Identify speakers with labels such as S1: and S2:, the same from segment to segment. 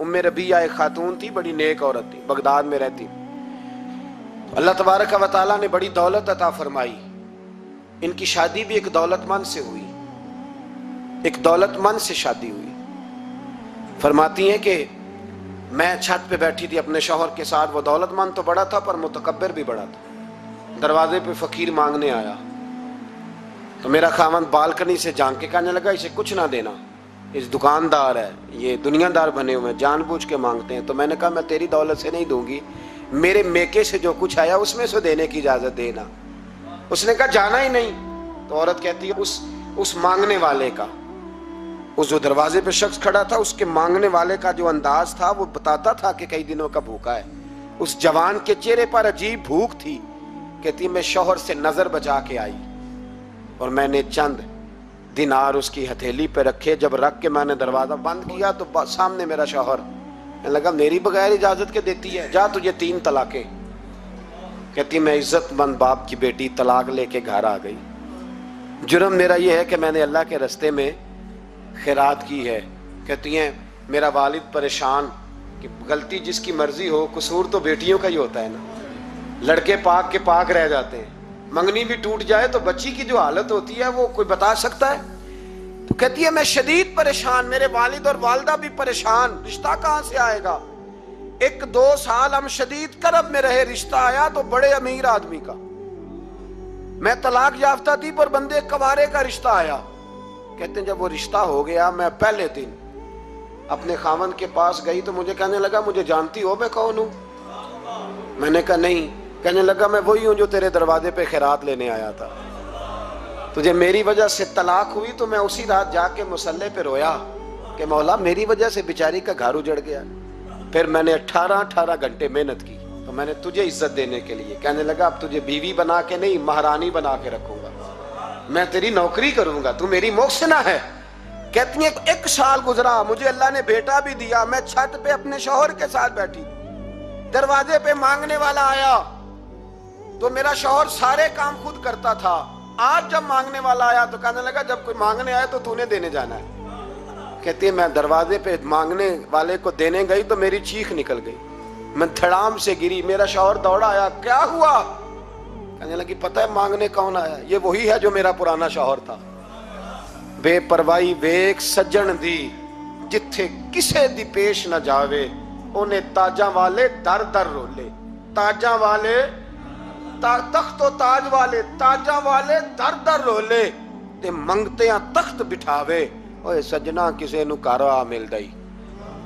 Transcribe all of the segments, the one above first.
S1: उम्मे रबिया एक खातून थी, बड़ी नेक औरत थी, बगदाद में रहती। अल्लाह तबारक व तआला ने बड़ी दौलत अता फरमाई। इनकी शादी भी एक दौलतमंद से हुई, एक दौलतमंद से शादी हुई। फरमाती हैं कि मैं छत पे बैठी थी अपने शौहर के साथ। वो दौलतमंद तो बड़ा था पर मुतकब्बिर भी बड़ा था। दरवाजे पे फकीर मांगने आया तो मेरा खामन बालकनी से झांक के कहने लगा, इसे कुछ ना देना, इस दुकानदार है, ये दुनियादार बने हुए हैं, जानबूझ के मांगते हैं। तो मैंने कहा मैं तेरी दौलत से नहीं दूंगी, मेरे मेके से जो कुछ आया उसमें से देने की इजाजत देना। उसने कहा जाना ही नहीं। तो औरत कहती है उस मांगने वाले का, उस जो दरवाजे पे शख्स खड़ा था, उसके मांगने वाले का जो अंदाज था वो बताता था कि कई दिनों का भूखा है। उस जवान के चेहरे पर अजीब भूख थी। कहती मैं शौहर से नजर बचा के आई और मैंने चंद दिनार उसकी हथेली पे रखे। जब रख के मैंने दरवाजा बंद किया तो सामने मेरा शौहर लगा, मेरी बगैर इजाजत के देती है, जा तुझे 3 तलाकें। कहती मैं इज्जतमंद बाप की बेटी तलाक लेके घर आ गई। जुर्म मेरा ये है कि मैंने अल्लाह के रास्ते में खैरात की है। कहती हैं मेरा वालिद परेशान कि गलती जिसकी मर्जी हो, कसूर तो बेटियों का ही होता है ना। लड़के पाक के पाक रह जाते हैं, मंगनी भी टूट जाए तो बच्ची की जो हालत होती है वो कोई बता सकता है। तो कहती है मैं शदीद परेशान, मेरे वालिद और वालदा भी परेशान, रिश्ता कहां से आएगा। 1-2 साल हम शदीद करब में रहे, रिश्ता आया तो बड़े अमीर आदमी का। मैं तलाक याफ्ता थी पर बंदे कवारे का रिश्ता आया। कहते हैं जब वो रिश्ता हो गया, मैं पहले दिन अपने खामन के पास गई तो मुझे कहने लगा मुझे जानती हो मैं कौन हूं। मैंने कहा नहीं। कहने लगा मैं वही हूं जो तेरे दरवाजे पे खैरात लेने आया था। तुझे मेरी वजह से तलाक हुई तो मैं उसी रात जाके मुसल्ले पे रोया कि मौला मेरी वजह से बेचारी का घर उजड़ गया। फिर मैंने 18 घंटे मेहनत की तो मैंने तुझे इज्जत देने के लिए। कहने लगा अब तुझे बीवी बना के नहीं, महारानी बना के रखूंगा, मैं तेरी नौकरी करूंगा, तू मेरी मोहसिना है। कहती है 1 साल गुजरा, मुझे अल्लाह ने बेटा भी दिया। मैं छत पे अपने शौहर के साथ बैठी, दरवाजे पे मांगने वाला आया तो मेरा शौहर सारे काम खुद करता था। आज जब मांगने वाला आया तो कहने लगा जब कोई मांगने आया तो तूने देने जाना है। कहती है मैं दरवाजे पे मांगने वाले को देने गई तो मेरी चीख निकल गई, मैं धड़ाम से गिरी। मेरा शौहर दौड़ा आया, क्या हुआ। कहने लगी पता है मांगने कौन आया, ये वही है जो मेरा पुराना शौहर था। बेपरवाही वेख सज्जन दी, जिथे किसे दी पेश न जावे, उन्हें ताजा वाले दर दर रोले। ताजा वाले तख्तो ताज वाले, ताजा वाले दर दर रोले, ते मंगते तख्त बिठावे। ओए सजना किसे नु घर आ मिलदा ही,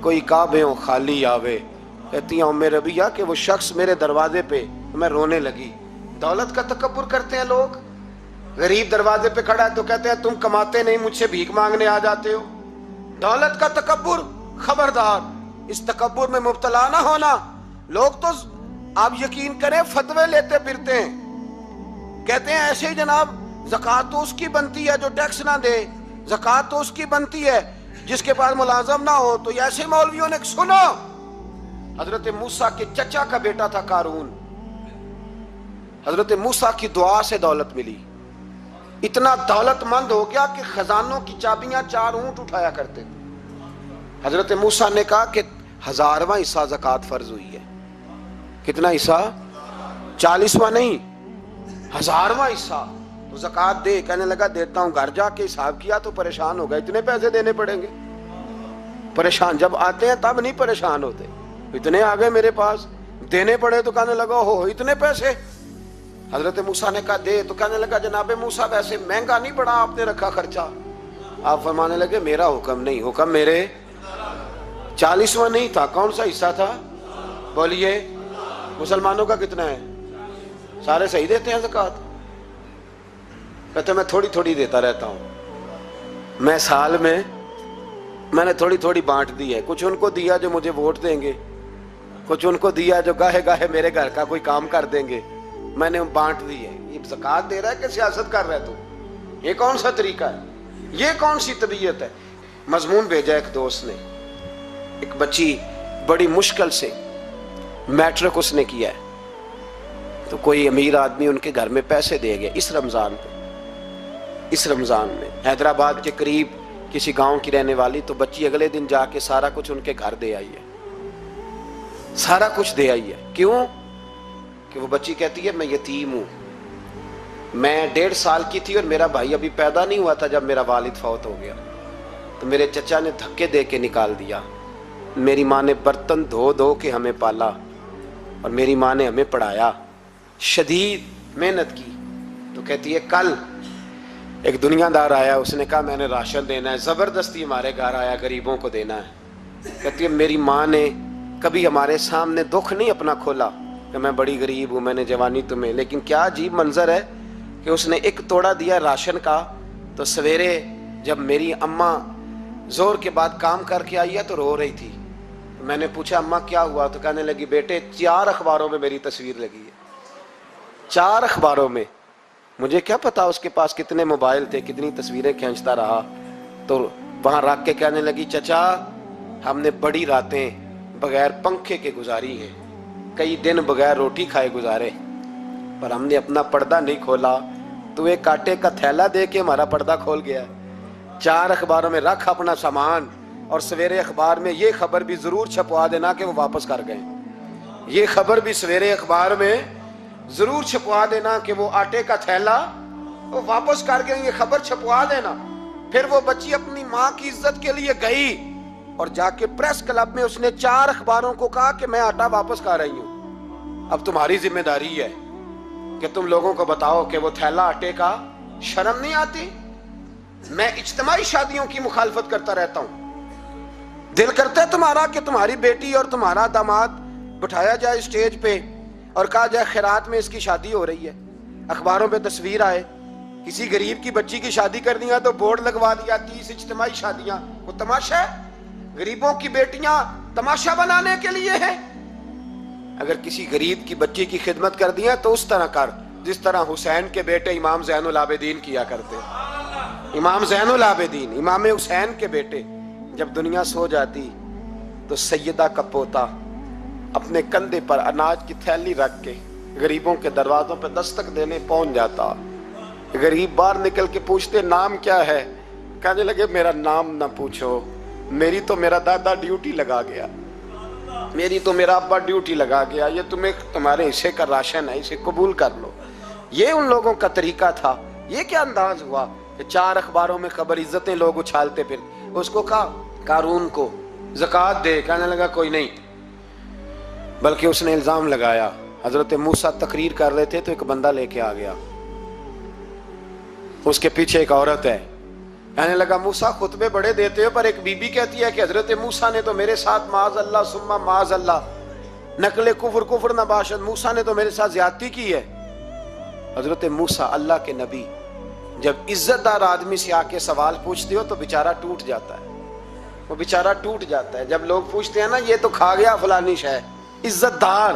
S1: कोई काबेओं खाली आवे। कहती हूं मेरे रबिया कि वो शख्स मेरे दरवाजे पे, मैं रोने लगी। दौलत का तकब्बुर करते हैं लोग। गरीब दरवाजे पे खड़ा है तो कहते हैं तुम कमाते नहीं, मुझसे भीख मांगने आ जाते हो। दौलत का तकब्बुर, खबरदार इस तकब्बुर में मुब्तला ना होना। लोग तो आप यकीन करें फतवे लेते फिरते हैं, कहते हैं ऐसे ही जनाब ज़कात तो उसकी बनती है जो टैक्स ना दे, ज़कात तो उसकी बनती है जिसके पास मुलाजम ना हो। तो ऐसे मौलवियों ने सुनो, हजरत मूसा के चचा का बेटा था कारून, हजरत मूसा की दुआ से दौलत मिली। इतना दौलतमंद हो गया कि खजानों की चाबियां 4 ऊंट उठाया करते थे। हजरत मूसा ने कहा कि 1000वां हिस्सा ज़कात फर्ज हुई है। कितना हिस्सा? 40वां नहीं, 1000वां हिस्सा तो ज़कात दे। कहने लगा देता हूं। घर जाके हिसाब किया तो परेशान हो गया, इतने पैसे देने पड़ेंगे। परेशान जब आते हैं तब नहीं परेशान होते, इतने आ गए मेरे पास, देने पड़े तो कहने लगा हो इतने पैसे। हजरत मूसा ने कहा दे, तो कहने लगा जनाबे मूसा वैसे महंगा नहीं पड़ा आपने रखा खर्चा। आप फरमाने लगे मेरा हुक्म नहीं, हुक्म मेरे 40वां नहीं था। कौन सा हिस्सा था बोलिए? मुसलमानों का कितना है? सारे सही देते हैं ज़कात? कहते मैं थोड़ी थोड़ी देता रहता हूं, मैं साल में मैंने थोड़ी थोड़ी बांट दी है। कुछ उनको दिया जो मुझे वोट देंगे, कुछ उनको दिया जो गाहे गाहे मेरे घर का कोई काम कर देंगे, मैंने बांट दी है। ये ज़कात दे रहा है कि सियासत कर रहा है तू? ये कौन सा तरीका है? ये कौन सी तबीयत है? मजमून भेजा एक दोस्त ने, एक बच्ची बड़ी मुश्किल से मैट्रिक उसने किया है, तो कोई अमीर आदमी उनके घर में पैसे दे गया इस रमज़ान पे। इस रमज़ान में हैदराबाद के करीब किसी गांव की रहने वाली, तो बच्ची अगले दिन जाके सारा कुछ उनके घर दे आई है, सारा कुछ दे आई है। क्यों? कि वो बच्ची कहती है मैं यतीम हूं, मैं 1.5 साल की थी और मेरा भाई अभी पैदा नहीं हुआ था जब मेरा वालिद फौत हो गया, तो मेरे चचा ने धक्के दे के निकाल दिया। मेरी माँ ने बर्तन धो धो के हमें पाला और मेरी माँ ने हमें पढ़ाया, शदीद मेहनत की। तो कहती है कल एक दुनियादार आया, उसने कहा मैंने राशन देना है, जबरदस्ती हमारे घर आया, गरीबों को देना है। कहती है मेरी माँ ने कभी हमारे सामने दुख नहीं अपना खोला कि मैं बड़ी गरीब हूँ, मैंने जवानी तुम्हें, लेकिन क्या अजीब मंजर है कि उसने एक तोड़ा दिया राशन का, तो सवेरे जब मेरी अम्मा जोर के बाद काम करके आई है तो रो रही थी। तो मैंने पूछा अम्मा क्या हुआ? तो कहने लगी बेटे 4 अखबारों में मेरी तस्वीर लगी है, 4 अखबारों में। मुझे क्या पता उसके पास कितने मोबाइल थे, कितनी तस्वीरें खींचता रहा। तो वहां रख के कहने लगी चचा हमने बड़ी रातें बगैर पंखे के गुजारी हैं, कई दिन बगैर रोटी खाए गुजारे, पर हमने अपना पर्दा नहीं खोला, तो एक कांटे का थैला दे के हमारा पर्दा खोल गया। 4 अखबारों में रख अपना सामान, और सवेरे अखबार में ये खबर भी जरूर छपवा देना कि वो वापस कर गए। ये खबर भी सवेरे अखबार में जरूर छपवा देना कि वो आटे का थैला वो वापस कर गए, ये खबर छपवा देना। फिर वो बच्ची अपनी माँ की इज्जत के लिए गई और जाके प्रेस क्लब में उसने 4 अखबारों को कहा कि मैं आटा वापस कर रही हूं, अब तुम्हारी जिम्मेदारी है कि तुम लोगों को बताओ कि वो थैला आटे का। शर्म नहीं आती? मैं इज्तिमाई शादियों की मुखालफत करता रहता हूं, दिल करता है तुम्हारा कि तुम्हारी बेटी और तुम्हारा दामाद बिठाया जाए स्टेज पे और कहा जाए खैरात में इसकी शादी हो रही है, अखबारों पे तस्वीर आए। किसी गरीब की बच्ची की शादी कर दिया तो बोर्ड लगवा दिया 30 इज्तिमाई शादियां। वो तमाशा है? गरीबों की बेटियां तमाशा बनाने के लिए है? अगर किसी गरीब की बच्ची की खिदमत कर दिया तो उस तरह कर जिस तरह हुसैन के बेटे इमाम ज़ैनुल आबिदीन किया करते। इमाम ज़ैनुल आबिदीन, इमाम हुसैन के बेटे, जब दुनिया सो जाती तो सैयदा का पोता अपने कंधे पर अनाज की थैली रख के गरीबों के दरवाजों पर दस्तक देने पहुंच जाता। गरीब बाहर निकल के पूछते नाम क्या है? कहने लगे मेरा नाम ना पूछो, मेरी तो मेरा दादा ड्यूटी लगा गया, मेरी तो मेरा अब्बा ड्यूटी लगा गया, ये तुम्हें तुम्हारे हिस्से का राशन है, इसे कबूल कर लो। ये उन लोगों का तरीका था। ये क्या अंदाज हुआ कि 4 अखबारों में खबर, इज्जतें लोग उछालते। फिर उसको कहा कारून को ज़कात दे, कहने लगा कोई नहीं। बल्कि उसने इल्जाम लगाया, हजरत मूसा तकरीर कर रहे थे तो एक बंदा लेके आ गया, उसके पीछे एक औरत है। कहने लगा मूसा खुतबे बड़े देते हो, पर एक बीबी कहती है कि हजरत मूसा ने तो मेरे साथ माज अल्लाह सुम्मा माज अल्लाह नकले कुफर कुफर नबाशत, मूसा ने तो मेरे साथ ज्यादती की है। हजरत मूसा अल्लाह के नबी जब इज्जतदार आदमी से आके सवाल पूछते हो तो बेचारा टूट जाता है, वो बेचारा टूट जाता है। जब लोग पूछते हैं ना ये तो खा गया फलानी शय, इज्जतदार,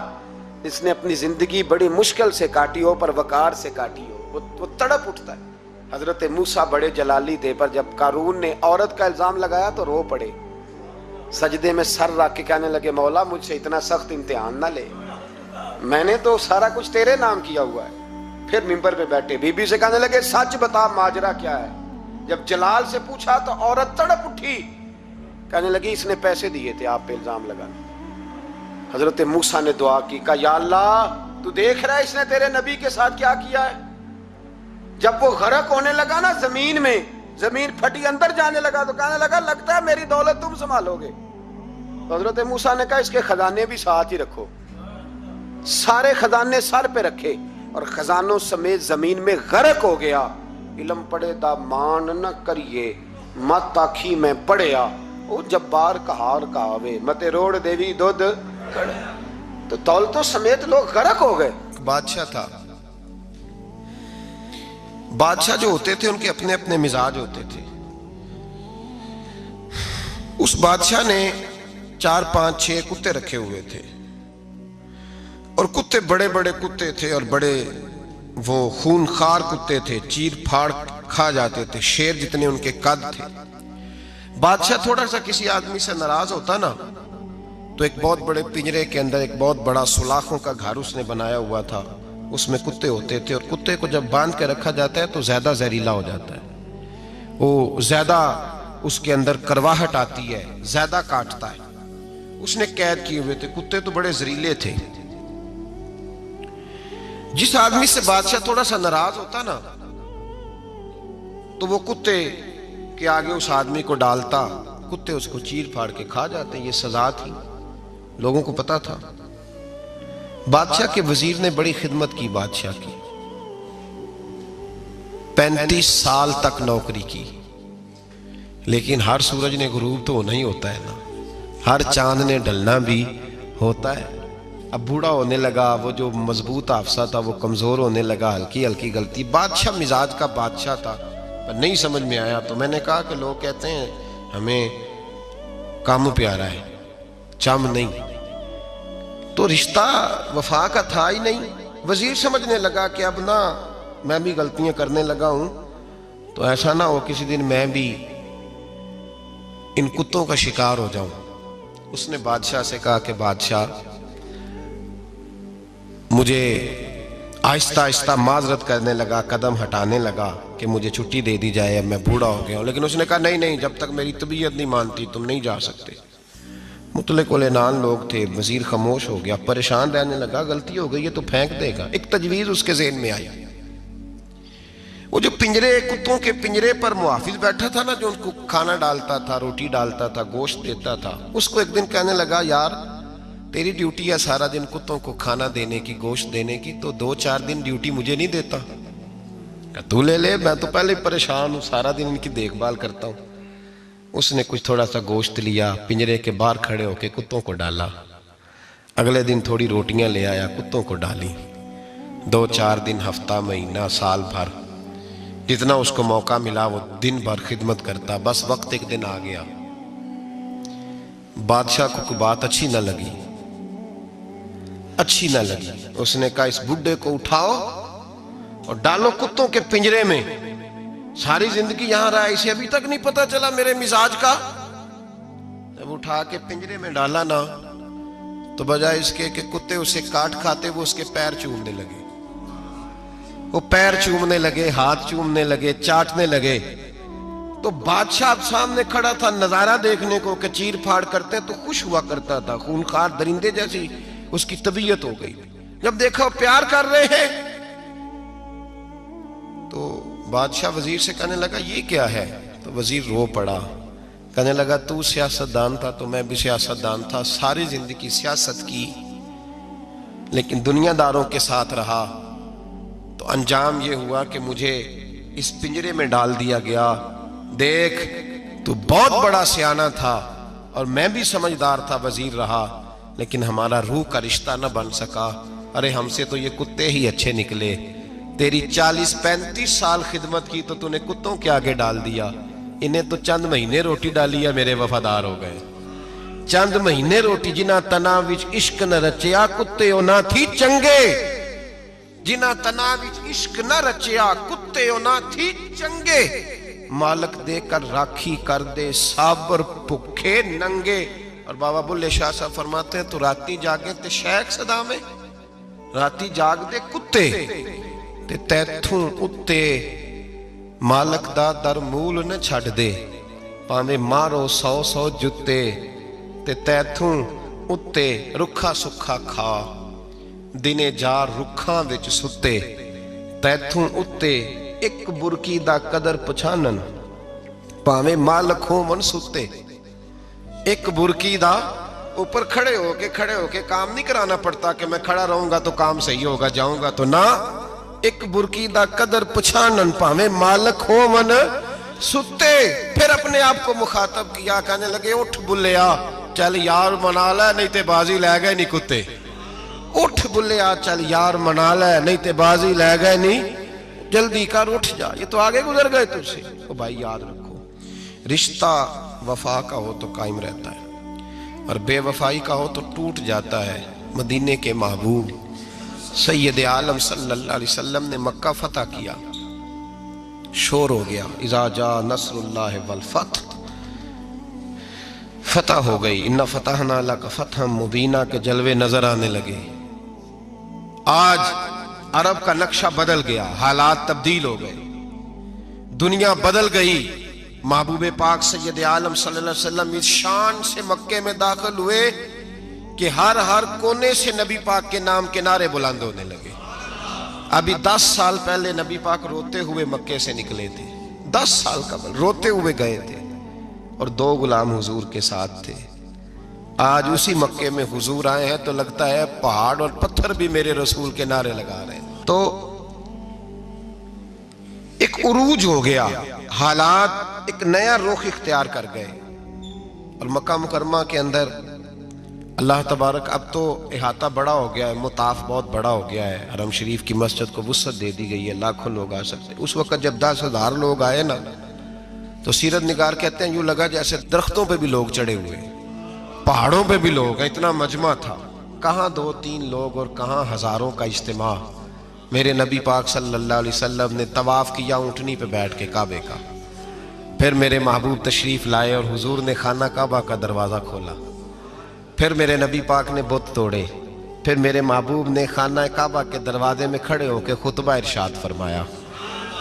S1: इसने अपनी जिंदगी बड़ी मुश्किल से काटी हो पर वकार से काटी हो, वो तड़प उठता है। हजरत मूसा बड़े जलाली थे, पर जब कारून ने औरत का इल्जाम लगाया तो रो पड़े, सजदे में सर रख के कहने लगे मौला मुझसे इतना सख्त इम्तिहान ना ले, मैंने तो सारा कुछ तेरे नाम किया हुआ है। फिर मिंबर पे बैठे बीबी से कहने लगे सच बता माजरा क्या है। जब जलाल से पूछा तो औरत तड़प उठी, कहने लगी इसने पैसे दिए थे आप पे इल्जाम लगाने। हजरत मूसा ने दुआ की, कहा या अल्लाह तू देख रहा है इसने तेरे नबी के साथ क्या किया है। जब वो गरक होने लगा ना जमीन में, जमीन फटी अंदर जाने लगा तो कहने लगा लगता है मेरी दौलत तुम संभालोगे। तो हजरत मूसा ने कहा इसके खजाने भी साथ ही रखो। सारे खजाने सर पे रखे और खजानों समेत जमीन में गरक हो गया। इलम पढ़े दा मान न करिए, मत आखी में पढ़िया, वो जब्बार कहार कहावे, मते रोड देवी दुध। तो दौलतों समेत लोग गरक हो गए।
S2: बादशाह था, बादशाह जो होते थे उनके अपने अपने मिजाज होते थे। उस बादशाह ने 4, 5, 6 कुत्ते रखे हुए थे और कुत्ते बड़े बड़े कुत्ते थे और बड़े वो खूनखार कुत्ते थे, चीर फाड़ खा जाते थे, शेर जितने उनके कद थे। बादशाह थोड़ा सा किसी आदमी से नाराज होता ना तो एक बहुत बड़े पिंजरे के अंदर एक बहुत बड़ा सुलाखों का घर उसने बनाया हुआ था, उसमें कुत्ते होते थे और कुत्ते को जब बांध के रखा जाता है तो ज्यादा जहरीला हो जाता है, वो ज्यादा उसके अंदर करवाहट आती है, ज्यादा काटता है। उसने कैद किए हुए थे। कुत्ते तो बड़े जहरीले थे। जिस आदमी से बादशाह थोड़ा सा नाराज होता ना, तो वो कुत्ते के आगे उस आदमी को डालता, कुत्ते उसको चीर फाड़ के खा जाते। ये सजा थी, लोगों को पता था। बादशाह के वजीर ने बड़ी खिदमत की बादशाह की, 35 साल तक नौकरी की। लेकिन हर सूरज ने गुरूब तो नहीं होता है ना, हर चांद ने ढलना भी होता है। अब बूढ़ा होने लगा, वो जो मजबूत हाफसा था वो कमजोर होने लगा, हल्की हल्की गलती। बादशाह मिजाज का बादशाह था, पर नहीं समझ में आया। तो मैंने कहा कि लोग कहते हैं हमें काम प्यारा है, चम नहीं। तो रिश्ता वफा का था ही नहीं। वजीर समझने लगा कि अब ना मैं भी गलतियां करने लगा हूं, तो ऐसा ना हो किसी दिन मैं भी इन कुत्तों का शिकार हो जाऊं। उसने बादशाह से कहा कि बादशाह, मुझे आहिस्ता आहिस्ता माजरत करने लगा, कदम हटाने लगा कि मुझे छुट्टी दे दी जाए, अब मैं बूढ़ा हो गया हूं। लेकिन उसने कहा नहीं नहीं, जब तक मेरी तबीयत नहीं मानती तुम नहीं जा सकते। मुतलक उल-ऐनान लोग थे। वजीर खामोश हो गया, परेशान रहने लगा। गलती हो गई है तो फेंक देगा। एक तजवीज उसके ज़हन में आई। वो जो पिंजरे, कुत्तों के पिंजरे पर मुहाफिज बैठा था ना, जो उनको खाना डालता था, रोटी डालता था, गोश्त देता था, उसको एक दिन कहने लगा, यार तेरी ड्यूटी है सारा दिन कुत्तों को खाना देने की, गोश्त देने की, तो 2-4 दिन ड्यूटी मुझे नहीं देता? तू ले ले, मैं तो पहले ही परेशान हूं, सारा दिन इनकी देखभाल करता हूं। उसने कुछ थोड़ा सा गोश्त लिया, पिंजरे के बाहर खड़े होकर कुत्तों को डाला। अगले दिन थोड़ी रोटियां ले आया, कुत्तों को डाली। 2-4 दिन, हफ्ता, महीना, साल भर, जितना उसको मौका मिला वो दिन भर खिदमत करता। बस वक्त एक दिन आ गया, बादशाह को कोई बात अच्छी न लगी। उसने कहा, इस बुड्ढे को उठाओ और डालो कुत्तों के पिंजरे में। सारी जिंदगी यहां रहा, इसे अभी तक नहीं पता चला मेरे मिजाज का। जब उठा के पिंजरे में डाला ना, तो बजाय इसके कि कुत्ते उसे काट खाते, वो उसके पैर चूमने लगे। वो पैर चूमने लगे, हाथ चूमने लगे, चाटने लगे। तो बादशाह सामने खड़ा था नजारा देखने को कि चीर फाड़ करते, तो खुश हुआ करता था। खूनखार दरिंदे जैसी उसकी तबीयत हो गई। जब देखा प्यार कर रहे हैं, तो बादशाह वजीर से कहने लगा, ये क्या है? तो वजीर रो पड़ा, कहने लगा, तू सियासतदान था तो मैं भी सियासतदान था, सारी जिंदगी सियासत की, लेकिन दुनियादारों के साथ रहा, तो अंजाम ये हुआ कि मुझे इस पिंजरे में डाल दिया गया। देख, तू बहुत बड़ा सियाना था और मैं भी समझदार था, वजीर रहा, लेकिन हमारा रूह का रिश्ता न बन सका। अरे हमसे तो ये कुत्ते ही अच्छे निकले। तेरी 40-35 साल खिदमत की तो तूने कुत्तों के आगे डाल दिया। इन्हें तो चंद महीने रोटी डाली है, मेरे वफादार हो गए। चंद महीने रोटी, जिन्हां तना विच इश्क न रचिया, कुत्ते ना थी चंगे। जिन्हां तना विच इश्क न रचिया, कुत्ते ना थी चंगे। मालक देकर राखी कर दे, साबर भुखे नंगे। और बाबा बुल्ले शाह साहब फरमाते हैं, तो राती जागे ते शेख सदा में, राती जाग दे कुत्ते ते तैथों उत्ते मालक दा दर मूल न छड़ दे। भावें मारो 100 जुत्ते ते तैथों उत्ते रुखा सुखा खा। दिने जार रुखां विच सुते, तैथों उत्ते एक बुरकी दा कदर पछानन, भावें मालक होवन सुते। एक बुरकी दा ऊपर खड़े होके काम नहीं कराना पड़ता कि मैं खड़ा रहूंगा तो काम सही होगा, जाऊंगा तो ना। एक बुरकी दा कदर पछानन, भावें मालक होवन सुते। फिर अपने आप को मुखातब किया, कहने लगे, उठ बुल्लिया, चल यार मना ले, नहीं ते बाजी ले गए नहीं कुत्ते। उठ बुल्लिया, चल यार मना ले, नहीं ते बाजी ले गए नहीं, जल्दी कर, उठ जा, ये तो आगे गुजर गए तुझसे। तो भाई याद रखो, रिश्ता वफा का हो तो कायम रहता है, और बेवफाई का हो तो टूट जाता है। मदीने के महबूब सैयद आलम सल्लल्लाहु अलैहि वसल्लम ने मक्का फतह किया, शोर हो गया, इज़ा जा नस्रुल्लाह वल फतह, फतह हो गई। इन्ना फतहना लक फतहम मुबीना के जलवे नजर आने लगे। आज अरब का नक्शा बदल गया, हालात तब्दील हो गए, दुनिया बदल गई। महबूब पाक सैयद आलम सल्लल्लाहु अलैहि वसल्लम इस शान से मक्के में दाखिल हुए कि हर हर कोने से नबी पाक के नाम के नारे बुलंद होने लगे। अभी 10 साल पहले नबी पाक रोते हुए मक्के से निकले थे, 10 साल कबल रोते हुए गए थे और 2 गुलाम हुजूर के साथ थे। आज उसी मक्के में हुजूर आए हैं तो लगता है पहाड़ और पत्थर भी मेरे रसूल के नारे लगा रहे हैं। तो एक उरूज हो गया, हालात एक नया रुख इख्तियार कर गए और मक्का मुकरमा के अंदर अल्लाह तबारक, अब तो इहाता बड़ा हो गया है, मुताफ बहुत बड़ा हो गया है, हरम शरीफ की मस्जिद को वुसअत दे दी गई है, लाखों लोग आ सकते। उस वक्त जब 10,000 लोग आए ना तो सीरत निगार कहते हैं यूं लगा जैसे दरख्तों पे भी लोग चढ़े हुए, पहाड़ों पे भी लोग, इतना मजमा था। कहाँ 2-3 लोग और कहाँ हजारों का इज्तिमा। मेरे नबी पाक सल्लल्लाहु अलैहि वसल्लम ने तवाफ किया ऊँटनी पे बैठ के काबे का, फिर मेरे महबूब तशरीफ लाए और हुजूर ने खाना काबा का दरवाज़ा खोला, फिर मेरे नबी पाक ने बुत तोड़े, फिर मेरे महबूब ने खाना काबा के दरवाजे में खड़े होकर खुतबा इरशाद फरमाया,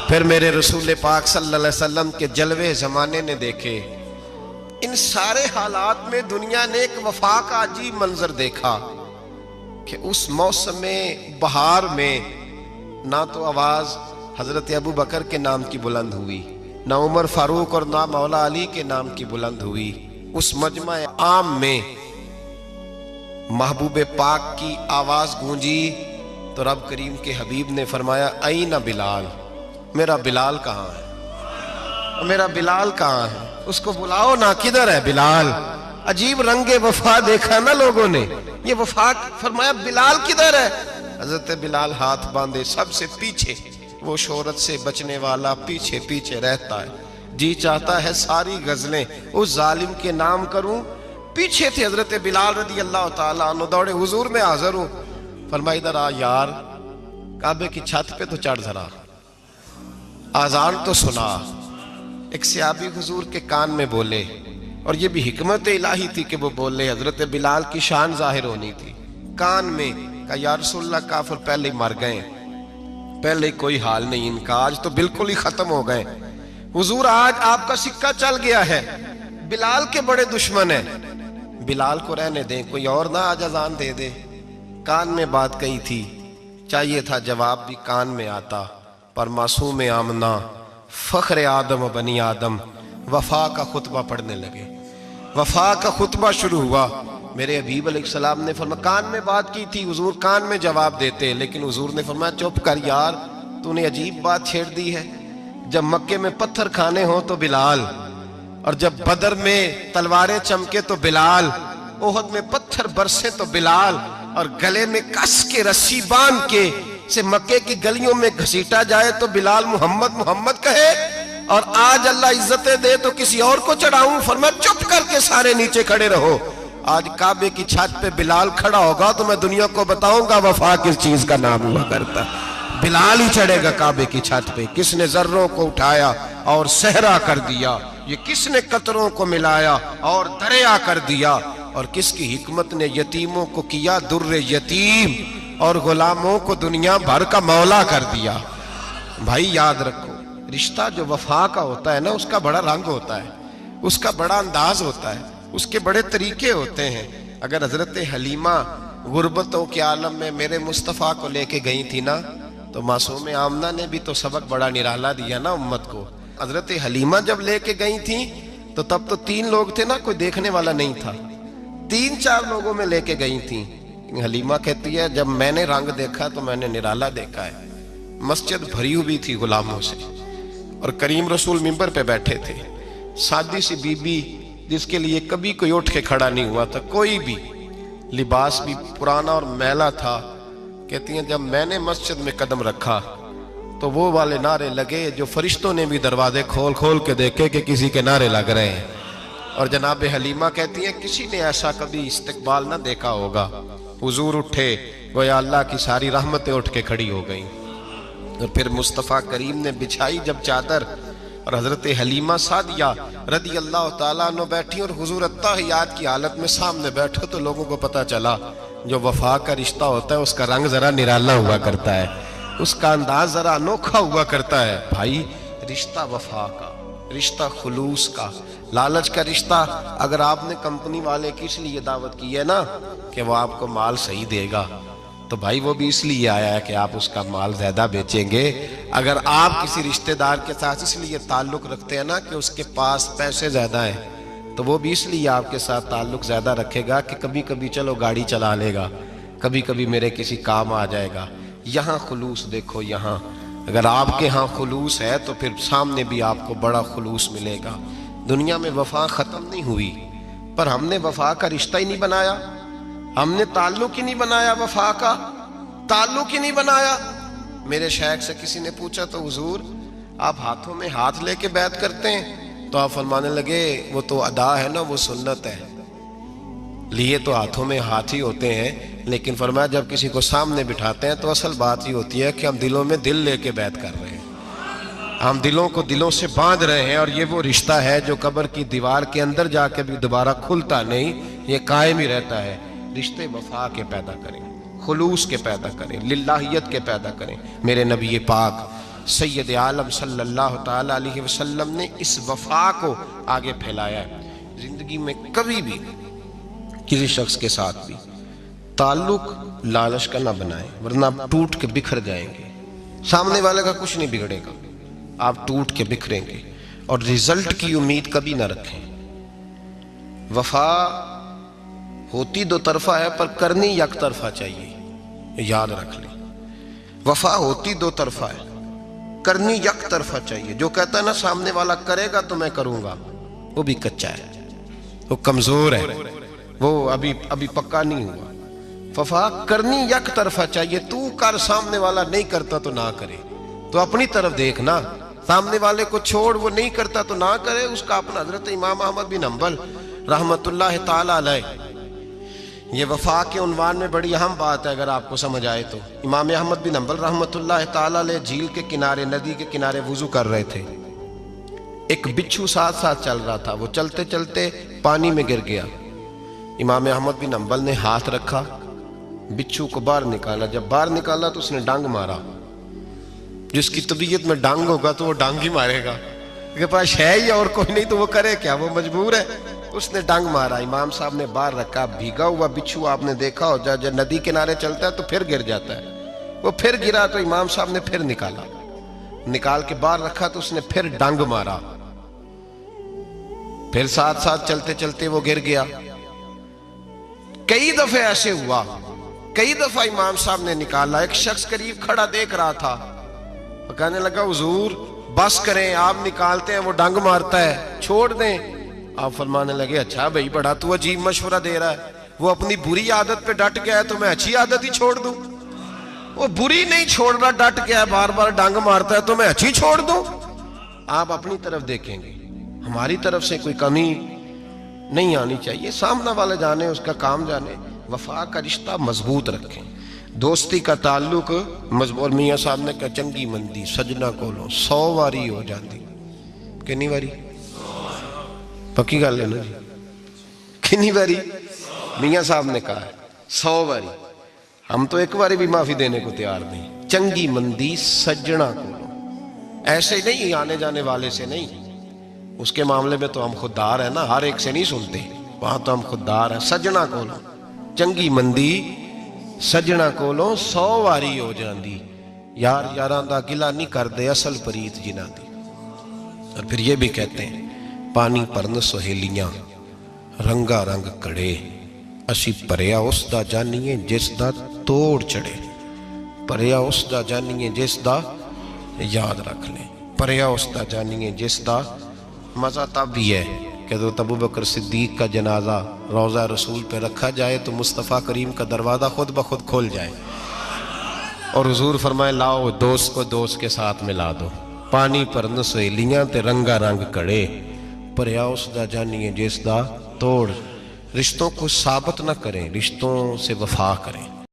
S2: फिर मेरे रसूल पाक सल्लल्लाहु अलैहि वसल्लम के जलवे ज़माने ने देखे। इन सारे हालात में दुनिया ने एक वफा का अजीब मंजर देखा कि उस मौसम में बहार में ना तो आवाज़ हज़रत अबू बकर के नाम की बुलंद हुई, ना उमर फारूक और ना मौला अली के नाम की बुलंद हुई। उस मजमा आम में महबूब पाक की आवाज़ गूंजी तो रब करीम के हबीब ने फरमाया, आई ना बिलाल, मेरा बिलाल कहाँ है, मेरा बिलाल कहाँ है, उसको बुलाओ ना, किधर है बिलाल। अजीब रंगे वफा देखा ना लोगों ने, ये वफा। फरमाया बिलाल किधर है। हजरत बिलाल हाथ बांधे, सबसे पीछे, वो शोहरत से बचने वाला पीछे पीछे रहता है। जी चाहता है सारी गजलें उस जालिम के नाम करूं। पीछे थे हजरत बिलाल रदी अल्लाह ताला अन्हु, दौड़े हुजूर में हाजिर हूं। फरमाया इधर आ यार, काबे की छत पे तो चढ़ जरा, आजान तो सुना। एक सहाबी हुजूर के कान में बोले, और ये भी हिकमत इलाही थी कि वो बोले, हजरत बिलाल की शान जाहिर होनी थी। कान में कहा, या रसूलल्लाह काफिर पहले ही मर गए, पहले ही कोई हाल नहीं इनका, आज तो बिल्कुल ही खत्म हो गए। हुजूर आज आपका सिक्का चल गया है, बिलाल के बड़े दुश्मन है, बिलाल को रहने दें, कोई और ना आज अजान दे दे। कान में बात कही थी, चाहिए था जवाब भी कान में आता, पर मासूम आमना फख्र आदम बनी आदम वफा का खुतबा पढ़ने लगे। वफा का खुतबा शुरू हुआ। मेरे हबीब अलैहिस्सलाम ने फरमाया, कान में बात की थी, हुजूर कान में जवाब देते, लेकिन हुजूर ने फरमाया चुप कर यार, तूने अजीब बात छेड़ दी है। जब मक्के में पत्थर खाने हो तो बिलाल, और जब बदर में तलवारें चमके तो बिलाल, ओहद में पत्थर बरसे तो बिलाल, और गले में कस के रस्सी बांध के से मक्के की गलियों में घसीटा जाए तो बिलाल मोहम्मद मोहम्मद कहे, और आज अल्लाह इज्जतें दे तो किसी और को चढ़ाऊं। फरमाया चुप करके सारे नीचे खड़े रहो। आज काबे की छत पे बिलाल खड़ा होगा तो मैं दुनिया को बताऊंगा वफा किस चीज का नाम हुआ करता। बिलाल ही चढ़ेगा काबे की छत पे। किसने जर्रों को उठाया और सहरा कर दिया, ये किसने कतरों को मिलाया और दरिया कर दिया, और किसकी हिकमत ने यतीमों को किया दुर्रे यतीम और गुलामों को दुनिया भर का मौला कर दिया। भाई याद रखो, रिश्ता जो वफा का होता है ना, उसका बड़ा रंग होता है, उसका बड़ा अंदाज होता है, उसके बड़े तरीके होते हैं। अगर हजरत हलीमा गुर्बतों के आलम में मेरे मुस्तफ़ा को लेके गई थी ना, तो मासूम आमना ने भी तो सबक बड़ा निराला दिया ना उम्मत को। हजरत हलीमा जब लेके गई थी तो तब तो 3 लोग थे ना, कोई देखने वाला नहीं था, 3-4 लोगों में लेके गई थी। हलीमा कहती है जब मैंने रंग देखा तो मैंने निराला देखा है। मस्जिद भरी हुई थी गुलामों से, और करीम रसूल मिंबर पे बैठे थे। सादी सी बीबी जिसके लिए कभी कोई उठ के खड़ा नहीं हुआ था, कोई भी, लिबास भी पुराना और मैला था। कहती हैं जब मैंने मस्जिद में कदम रखा तो वो वाले नारे लगे जो फरिश्तों ने भी दरवाजे खोल खोल के देखे कि किसी के नारे लग रहे हैं। और जनाब हलीमा कहती हैं किसी ने ऐसा कभी इस्तकबाल ना देखा होगा। हुजूर उठे, गोया अल्लाह की सारी रहमतें उठ के खड़ी हो गई। और फिर मुस्तफ़ा करीम ने बिछाई जब चादर, और हजरत हलीमा सादिया रदी अल्लाह ताला अन्हा बैठी, और हुजूर अत्तहियात की हालत में सामने बैठो। तो लोगों को पता चला जो वफा का रिश्ता होता है उसका रंग जरा निराला हुआ करता है, उसका अंदाज जरा अनोखा हुआ करता है। भाई रिश्ता वफा का, रिश्ता खुलूस का। लालच का रिश्ता, अगर आपने कंपनी वाले की इसलिए दावत की है ना कि वो आपको माल सही देगा, तो भाई वो भी इसलिए आया है कि आप उसका माल ज्यादा बेचेंगे। अगर आप किसी रिश्तेदार के साथ इसलिए ताल्लुक रखते हैं ना कि उसके पास पैसे ज्यादा हैं, तो वो भी इसलिए आपके साथ ताल्लुक ज्यादा रखेगा कि कभी कभी चलो गाड़ी चला लेगा, कभी कभी मेरे किसी काम आ जाएगा। यहाँ खुलूस देखो, यहाँ अगर आपके यहाँ खुलूस है तो फिर सामने भी आपको बड़ा खुलूस मिलेगा। दुनिया में वफा खत्म नहीं हुई, पर हमने वफा का रिश्ता ही नहीं बनाया, हमने ताल्लुक ही नहीं बनाया, वफा का ताल्लुक ही नहीं बनाया। मेरे शेख से किसी ने पूछा तो हुजूर आप हाथों में हाथ लेके बैत करते हैं? तो आप फरमाने लगे वो तो अदा है ना, वो सुन्नत है, लिए तो हाथों में हाथ ही होते हैं, लेकिन फरमाया जब किसी को सामने बिठाते हैं तो असल बात ही होती है कि हम दिलों में दिल लेके बैत कर रहे हैं, हम दिलों को दिलों से बांध रहे हैं। और ये वो रिश्ता है जो कब्र की दीवार के अंदर जाके भी दोबारा खुलता नहीं, ये कायम ही रहता है। रिश्ते वफा के पैदा करें, खुलूस के पैदा करें, लिल्लाहियत के पैदा करें। मेरे नबी पाक सैयद आलम सल्लल्लाहु ताला अलैहि वसल्लम ने इस वफा को आगे फैलाया है। जिंदगी में कभी भी किसी शख्स के साथ भी ताल्लुक लालच का ना बनाए, वरना आप टूट के बिखर जाएंगे। सामने वाले का कुछ नहीं बिगड़ेगा, आप टूट के बिखरेंगे। और रिजल्ट की उम्मीद कभी ना रखें। वफा होती दो तरफा है पर करनी एक तरफा चाहिए, याद रख लें। वफा होती दो तरफा है, करनी एक तरफा चाहिए। जो कहता है ना सामने वाला करेगा तो मैं करूंगा, वो भी कच्चा है, वो कमजोर है, वो अभी पक्का नहीं हुआ। वफा करनी एक तरफा चाहिए, तू कर, सामने वाला नहीं करता तो ना करे। तो अपनी तरफ देखना, सामने वाले को छोड़, वो नहीं करता तो ना करे, उसका अपना। हजरत इमाम अहमद बिन हंबल रहमतुल्लाह ताला अलैह, ये वफा के उन्वान में बड़ी अहम बात है अगर आपको समझ आए तो। इमाम अहमद बिन हंबल रहमतुल्लाह ताला अलैह झील के किनारे, नदी के किनारे वुजू कर रहे थे। एक बिच्छू साथ साथ चल रहा था, वो चलते चलते पानी में गिर गया। इमाम अहमद बिन हंबल ने हाथ रखा, बिच्छू को बाहर निकाला। जब बाहर निकाला तो उसने डांग मारा। जिसकी तबीयत में डांग होगा तो वो डांग ही मारेगा, उसके पास है ही और कोई नहीं तो वो करे क्या, वो मजबूर है। उसने डांग मारा, इमाम साहब ने बाहर रखा। भीगा हुआ बिच्छू आपने देखा हो, जब नदी किनारे चलता है तो फिर गिर जाता है। वो फिर गिरा तो इमाम साहब ने फिर निकाला, निकाल के बाहर रखा तो उसने फिर डांग मारा। फिर साथ साथ चलते चलते वो गिर गया। कई दफे ऐसे हुआ, कई दफा इमाम साहब ने निकाला। एक शख्स करीब खड़ा देख रहा था, कहने लगा हुजूर बस करें, आप निकालते हैं वो डांग मारता है, छोड़ दें। आप फरमाने लगे अच्छा भाई बड़ा तू अजीब मशवरा दे रहा है, वो अपनी बुरी आदत पे डट गया है तो मैं अच्छी आदत ही छोड़ दूं? वो बुरी नहीं छोड़ रहा, डट गया, बार बार डांग मारता है तो मैं अच्छी छोड़ दूं? आप अपनी तरफ देखेंगे, हमारी तरफ से कोई कमी नहीं आनी चाहिए। सामने वाले जाने, उसका काम जाने। वफा का रिश्ता मजबूत रखें, दोस्ती का ताल्लुक मजबूत। मियाँ साहब ने कहा चंगी मंदी सजना कोलों 100 वारी हो जाती। कितनी वारी? पक्की गल है ना जी? कितनी बारी? मियाँ साहब ने कहा 100 बारी। हम तो एक बारी भी माफी देने को तैयार नहीं। चंगी मंदी सजना को, ऐसे नहीं आने जाने वाले से नहीं, उसके मामले में तो हम खुददार है ना, हर एक से नहीं सुनते, वहां तो हम खुददार है। सजना कोलों चंगी मंदी सजना कोलों 100 वारी हो जाती। यार यारां दा गिला नहीं करते असल प्रीत जिन्हां दी। और फिर ये भी कहते हैं पानी भरन सहेलियां रंगा रंग कड़े, असी भरिया उसदा जानीए जिसदा तोड़ चढ़े। भरिया उसदा जानीए जिसदा, याद रख ले, भरिया उसदा जानीए जिसदा। मजा तब भी है कि अबू बकर सिद्दीक का जनाजा रोज़ा रसूल पे रखा जाए तो मुस्तफ़ा करीम का दरवाज़ा खुद ब खुद खोल जाए और हुजूर फरमाए लाओ दोस्त को दोस्त के साथ मिला दो। पानी भरन सहेलियां ते रंगा रंग कड़े, भरिया उसदा जानिए जिसदा तोड़। रिश्तों को साबित न करें, रिश्तों से वफा करें।